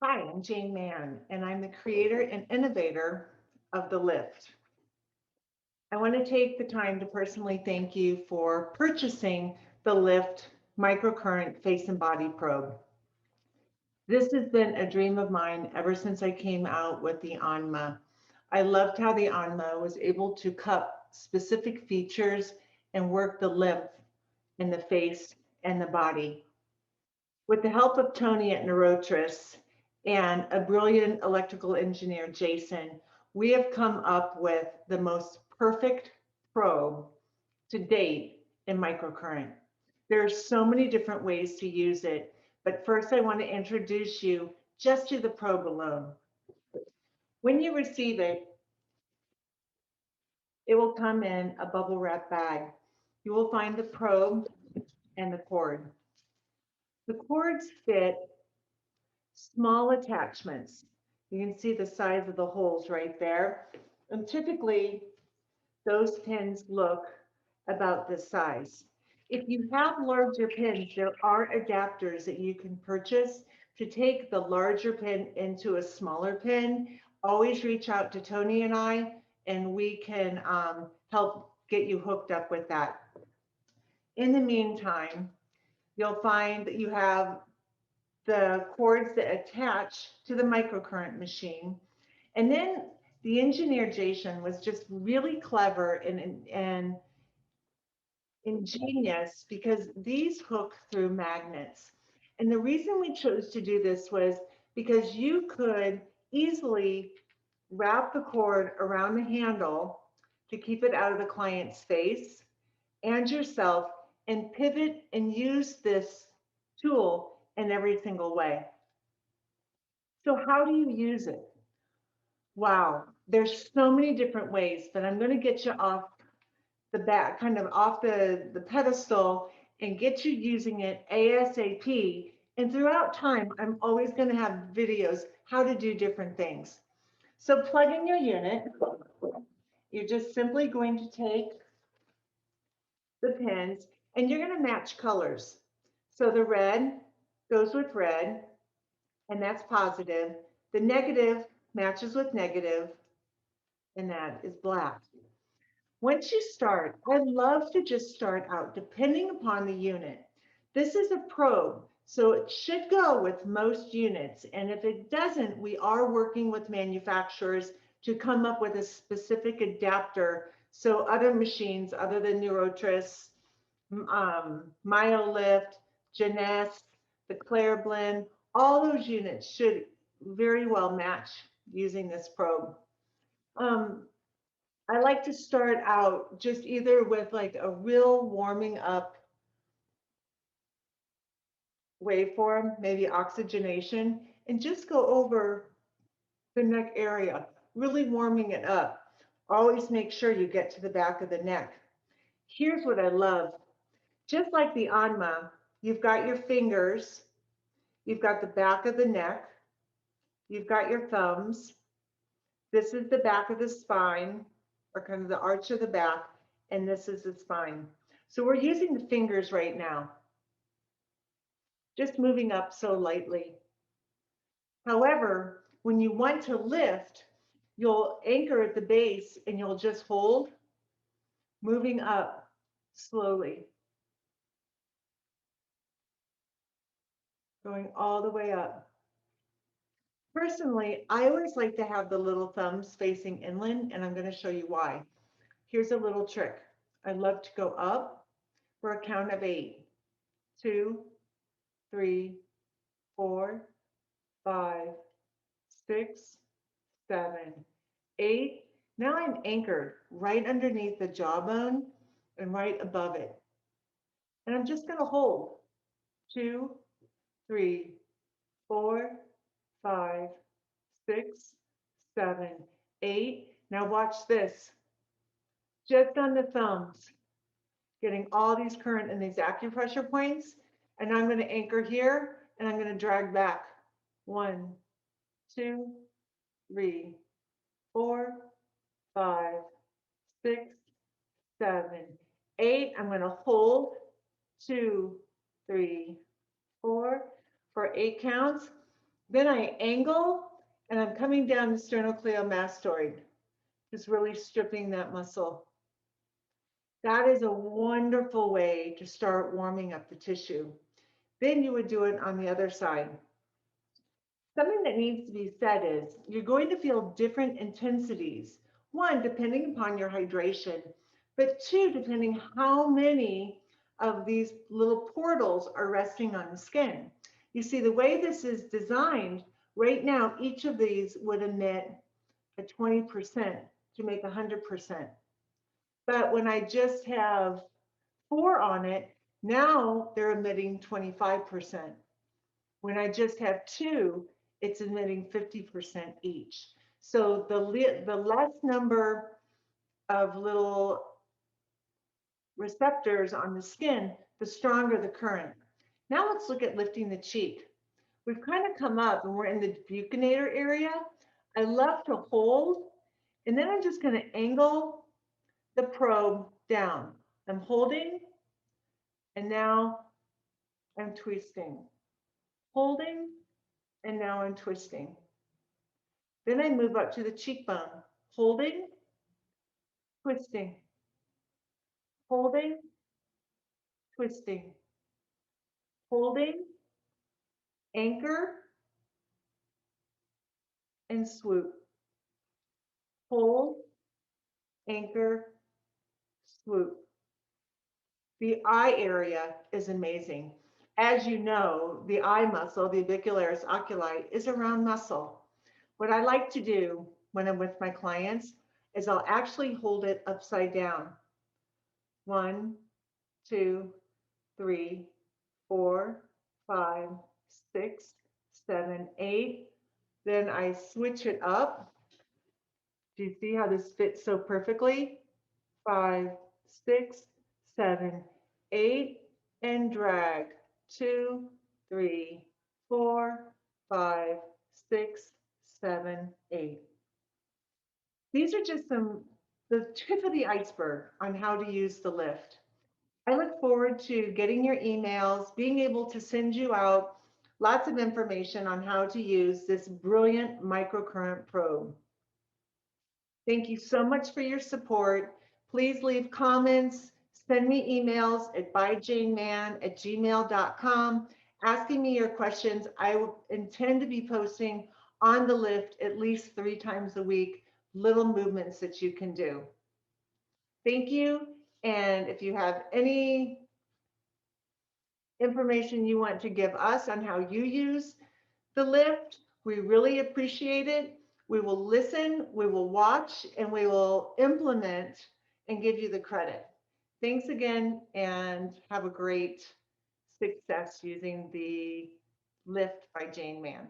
Hi, I'm Jane Mann, and I'm the creator and innovator of the Lift. I want to take the time to personally thank you for purchasing the Lift Microcurrent Face and Body Probe. This has been a dream of mine ever since I came out with the ANMA. I loved how the ANMA was able to cup specific features and work the lymph in the face and the body. With the help of Tony at Neurotris and a brilliant electrical engineer, Jason, we have come up with the most perfect probe to date in microcurrent. There are so many different ways to use it, but first I want to introduce you just to the probe alone. When you receive it, it will come in a bubble wrap bag. You will find the probe and the cord. The cords fit small attachments. You can see the size of the holes right there. And typically, those pins look about this size. If you have larger pins, there are adapters that you can purchase to take the larger pin into a smaller pin. Always reach out to Tony and we can help get you hooked up with that. In the meantime, you'll find that you have the cords that attach to the microcurrent machine. And then the engineer Jason was just really clever and ingenious because these hook through magnets. And the reason we chose to do this was because you could easily wrap the cord around the handle to keep it out of the client's face and yourself and pivot and use this tool in every single way. So how do you use it? Wow, there's so many different ways, but I'm going to get you off the back, kind of off the pedestal and get you using it ASAP. And throughout time, I'm always going to have videos how to do different things. So plug in your unit. You're just simply going to take the pins and you're going to match colors. So the red goes with red, and that's positive. The negative matches with negative, and that is black. Once you start, I love to just start out depending upon the unit. This is a probe, so it should go with most units. And if it doesn't, we are working with manufacturers to come up with a specific adapter. So other machines other than Neurotris, MyoLift, Genest, the Claire Blend, all those units should very well match using this probe. Um, I like to start out just either with like a real warming up waveform, maybe oxygenation, and just go over the neck area, really warming it up. Always make sure you get to the back of the neck. Here's what I love. Just like the Anma, you've got your fingers, you've got the back of the neck, you've got your thumbs. This is the back of the spine, or kind of the arch of the back, and this is the spine. So we're using the fingers right now, just moving up so lightly. However, when you want to lift, you'll anchor at the base and you'll just hold, moving up slowly, going all the way up. Personally, I always like to have the little thumbs facing inland, and I'm going to show you why. Here's a little trick. I love to go up for a count of 8. 2, 3, 4, 5, 6, 7, 8. Now I'm anchored right underneath the jawbone and right above it. And I'm just going to hold 2, 3, 4, 5, 6, 7, 8. Now watch this. Just on the thumbs, getting all these current and these acupressure points. And I'm going to anchor here and I'm going to drag back. 1, 2, 3, 4, 5, 6, 7, 8. I'm going to hold 2, 3, 4 for 8 counts. Then I angle and I'm coming down the sternocleidomastoid, just really stripping that muscle. That is a wonderful way to start warming up the tissue. Then you would do it on the other side. Something that needs to be said is you're going to feel different intensities. One, depending upon your hydration, but two, depending how many of these little portals are resting on the skin. You see, the way this is designed, right now, each of these would emit a 20% to make 100%. But when I just have 4 on it, now they're emitting 25%. When I just have 2, it's emitting 50% each. So the less number of little receptors on the skin, the stronger the current. Now let's look at lifting the cheek. We've kind of come up and we're in the buccinator area. I love to hold, and then I'm just going to angle the probe down. I'm holding, and now I'm twisting. Holding, and now I'm twisting. Then I move up to the cheekbone, holding, twisting, holding, twisting, holding, anchor, and swoop. Hold, anchor, swoop. The eye area is amazing. As you know, the eye muscle, the orbicularis oculi, is a round muscle. What I like to do when I'm with my clients is I'll actually hold it upside down. 1, 2, 3, 4, 5, 6, 7, 8. Then I switch it up. Do you see how this fits so perfectly? 5, 6, 7, 8, and drag. 2, 3, 4, 5, 6, 7, 8. These are just the tip of the iceberg on how to use the lift. I look forward to getting your emails, being able to send you out lots of information on how to use this brilliant microcurrent probe. Thank you so much for your support. Please leave comments, send me emails at byjanemann@gmail.com asking me your questions. I intend to be posting on the lift at least 3 times a week, little movements that you can do. Thank you. And if you have any information you want to give us on how you use the lift, we really appreciate it. We will listen, we will watch, and we will implement and give you the credit. Thanks again, and have a great success using the lift by Jane Mann.